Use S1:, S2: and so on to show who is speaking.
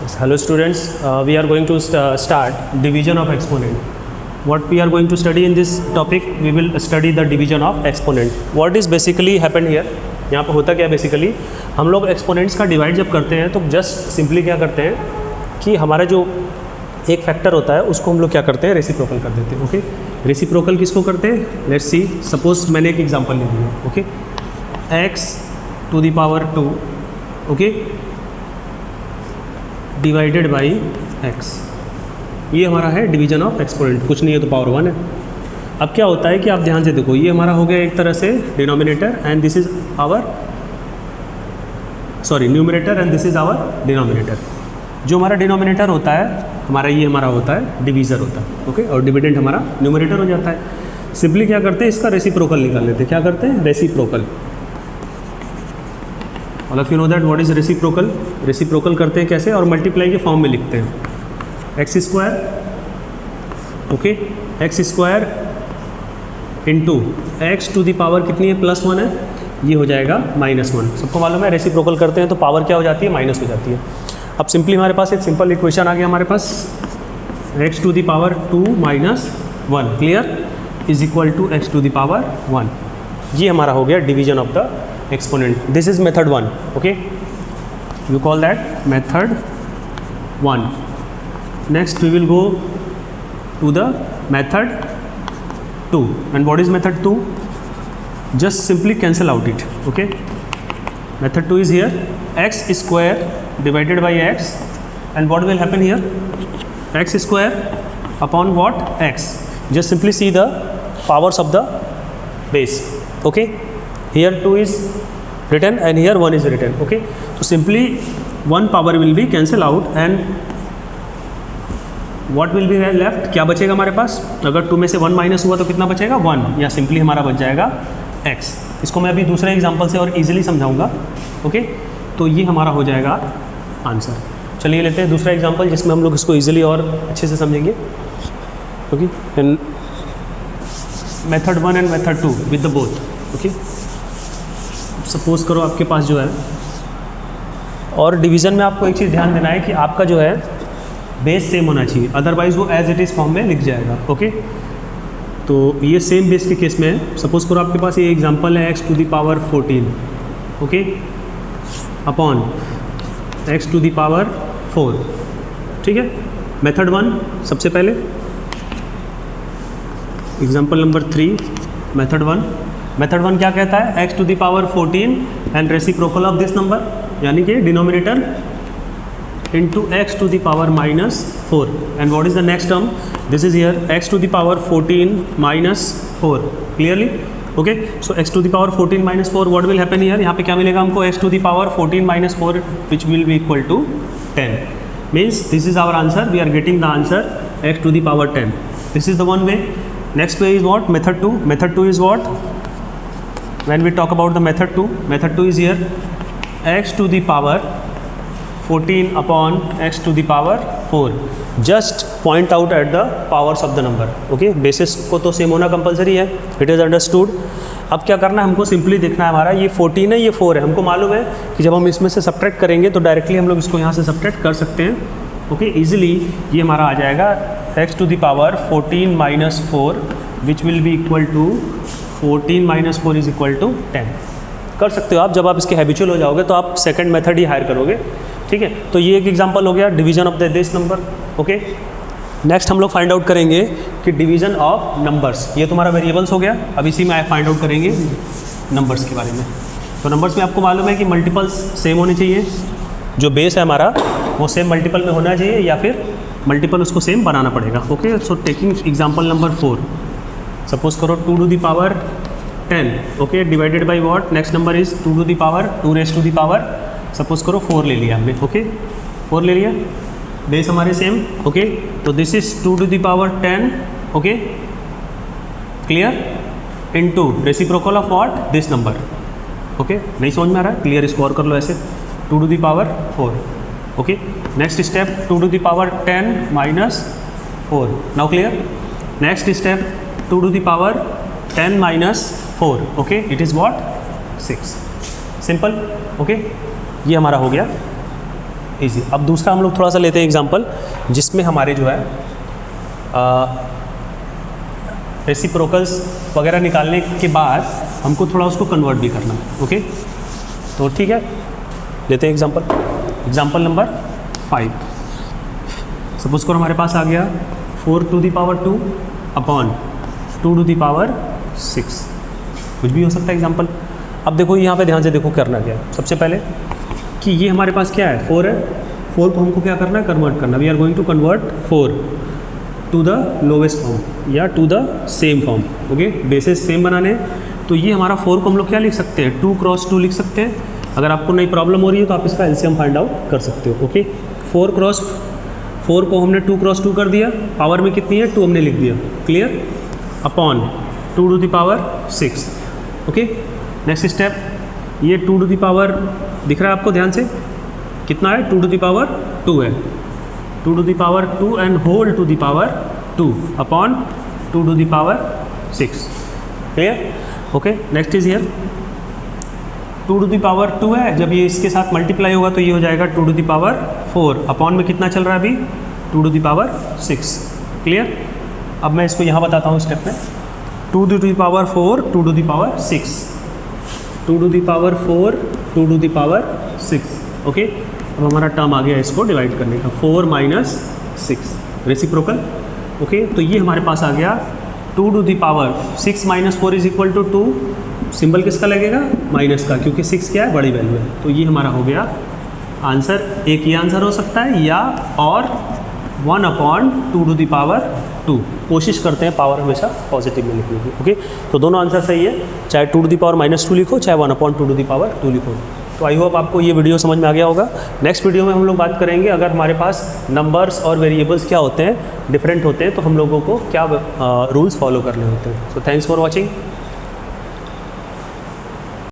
S1: Hello students, we are going to start division of exponent. What we are going to study in this topic, we will study the division of exponent. What is basically happened here? यहाँ पर होता क्या basically, हम लोग exponents का divide जब करते हैं तो जस्ट सिंपली क्या करते हैं कि हमारा जो एक फैक्टर होता है उसको हम लोग क्या करते हैं, रेसिप्रोकल कर देते हैं. ओके, रेसिप्रोकल किसको करते हैं? लेट्स सी, सपोज मैंने एक एग्जांपल ले लिया. Okay, x to the power 2, okay, divided by x. ये हमारा है डिवीजन ऑफ एक्सपोनेंट, कुछ नहीं है तो पावर 1 है. अब क्या होता है कि आप ध्यान से देखो, ये हमारा हो गया एक तरह से denominator and this is our numerator and this is our denominator. जो हमारा डिनोमिनेटर होता है हमारा, ये हमारा होता है डिवीज़र होता है. ओके, और डिविडेंड हमारा न्यूमरेटर हो जाता है. सिंपली क्या करते हैं, इसका रेसिप्रोकल निकाल लेते हैं. क्या करते हैं? Reciprocal. All of you know that what is reciprocal. Reciprocal करते हैं कैसे, और मल्टीप्लाई के फॉर्म में लिखते हैं. X square, okay, x square into x to the power कितनी है, +1 है, ये हो जाएगा -1. सबको मालूम है रेसिप्रोकल करते हैं तो पावर क्या हो जाती है, माइनस हो जाती है. अब सिंपली हमारे पास एक सिंपल इक्वेशन आ गया हमारे पास, x to the power 2 - 1 clear is equal to x to the power 1. ये हमारा हो गया division of the exponent. This is method 1. Okay, you call that method 1. Next we will go to the method 2. And what is method 2? Just simply cancel out it. Okay, method 2 is here, x square divided by x, and what will happen here? X square upon what? X. Just simply see the powers of the base. Okay, here 2 is written and here 1 is written. Okay, so simply one power will be cancel out and what will be left? क्या बचेगा हमारे पास? अगर 2 में से 1 minus हुआ तो कितना बचेगा? 1, या सिंपली हमारा बच जाएगा x. इसको मैं अभी दूसरे एग्जाम्पल से और इजीली समझाऊंगा. ओके, तो ये हमारा हो जाएगा आंसर. चलिए लेते हैं दूसरा एग्जांपल जिसमें हम लोग इसको इजीली और अच्छे से समझेंगे. Okay, and method 1 and method 2 with the both. Okay, suppose करो आपके पास जो है, और डिवीज़न में आपको एक चीज़ ध्यान देना है कि आपका जो है बेस सेम होना चाहिए, अदरवाइज वो एज इट इज़ फॉर्म में लिख जाएगा. ओके, तो ये सेम बेस के केस में है. सपोज करो आपके पास ये एग्जांपल है x to the power 14, okay, upon x to the power 4. ठीक है, मेथड 1 सबसे पहले, एग्जांपल नंबर 3, मेथड 1. मेथड 1 क्या कहता है? x to the power 14 and reciprocal of this number, यानी कि denominator into x to the power -4. And what is the next term? This is here x to the power 14 - 4. Clearly? Okay, so x to the power 14 - 4, what will happen here? यहाँ पे क्या मिलेगा हमको? x to the power 14 - 4 which will be equal to 10. Means this is our answer. We are getting the answer x to the power 10. This is the one way. Next way is what? Method 2. Method 2 is what? When we talk about the method 2, method 2 is here x to the power 14 upon x to the power 4. Just point out at the powers of the number. Okay, basis को तो same होना compulsory है, it is understood. अब क्या करना है हमको? Simply देखना है हमारा ये 14 है, ये 4 है. हमको मालूम है कि जब हम इसमें से सब्ट्रैक्ट करेंगे तो डायरेक्टली हम लोग इसको यहाँ से सब्ट्रैक्ट कर सकते हैं. ओके, इजीली ये हमारा आ जाएगा x to the power 14 - 4 which will be equal to 14 - 4 is equal to 10. कर सकते हो आप. जब आप इसके हैबिचुअल हो जाओगे तो आप सेकंड मेथड ही हायर करोगे. ठीक है, तो ये एक एग्जांपल हो गया division of this number. Okay, next हम लोग फाइंड आउट करेंगे कि डिवीजन ऑफ नंबर्स. ये तुम्हारा वेरिएबल्स हो गया. अब इसी में फाइंड आउट करेंगे नंबर्स के बारे में. तो नंबर्स में आपको मालूम है कि मल्टीपल्स सेम होने चाहिए. जो बेस है हमारा वो सेम मल्टीपल में होना चाहिए, या फिर मल्टीपल उसको सेम बनाना पड़ेगा. Okay, so taking example number 4, suppose करो 2 to the power 10. Okay, divided by what? Next number is 2 to the power 2 raise to the power, suppose करो 4 ले लिया हमने. ओके, 4 ले लिया, बेस हमारे सेम. ओके, तो this is 2 to the power 10. Okay, clear? Into reciprocal of what? This number. Okay, नहीं समझ में आ रहा है? क्लियर, इसको और कर लो ऐसे, 2 to the power 4. Okay, next step 2 to the power 10 - 4. Now clear? Next step 2 to the power 10 - 4. Okay, it is what? 6. Simple. Okay, ये हमारा हो गया ईजी। अब दूसरा हम लोग थोड़ा सा लेते हैं एग्जांपल, जिसमें हमारे जो है रेसिप्रोकल्स वगैरह निकालने के बाद हमको थोड़ा उसको कन्वर्ट भी करना है। ओके, तो ठीक है, लेते हैं एग्जांपल नंबर 5। सपोज करो हमारे पास आ गया 4 to the power 2 upon 2 to the power 6, कुछ भी हो सकता है एग्जांपल। अब देखो यहाँ पे ध्यान से देखो करना क्या है। सबसे पहले कि ये हमारे पास क्या है, 4 है, 4 को हमको क्या करना है, कन्वर्ट करना। We are going to convert 4 to the lowest form या to the same form. Okay, basis same बनाने, तो ये हमारा 4 को हम लोग क्या लिख सकते हैं, 2 क्रॉस 2 लिख सकते हैं। अगर आपको नई प्रॉब्लम हो रही है तो आप इसका एलसीएम फाइंड आउट कर सकते हो। ओके, 4 को हमने 2 क्रॉस 2 कर दिया, पावर में कितनी है 2 हमने लिख दिया, clear, upon 2 to the power 6। Okay, next step, ये 2 to the power दिख रहा है आपको ध्यान से, कितना है 2 to the power 2 है, 2 to the power 2 and whole to the power 2 upon 2 to the power 6, clear. Okay, next is here 2 to the power 2 है, जब ये इसके साथ मल्टीप्लाई होगा तो ये हो जाएगा 2 to the power 4 अपॉन में कितना चल रहा है अभी 2 to the power 6, क्लियर। अब मैं इसको यहाँ बताता हूँ स्टेप में, 2 to the power 4 2 to the power 6, 2 to the power 4 2 to the power 6। Okay, अब हमारा टर्म आ गया इसको डिवाइड करने का, 4 माइनस 6 रेसिप्रोकल। ओके, तो ये हमारे पास आ गया 2 to the power 6 minus 4 is equal to 2। Symbol किसका लगेगा, माइनस का, क्योंकि 6 क्या है, बड़ी वैल्यू है। तो ये हमारा हो गया आंसर। एक ये आंसर हो सकता है या और 1 अपॉन 2 to the power 2। कोशिश करते हैं पावर हमेशा पॉजिटिव में लिखने की। ओके, तो दोनों आंसर सही है, चाहे 2 to the power -2 लिखो, चाहे 1 अपॉन 2 to the power 2 लिखो। तो आई होप आपको ये वीडियो समझ में आ गया होगा। नेक्स्ट वीडियो में हम लोग बात करेंगे अगर हमारे पास नंबर्स और वेरिएबल्स क्या होते हैं, डिफरेंट होते हैं, तो हम लोगों को क्या रूल्स फॉलो करने होते हैं। So thanks for watching.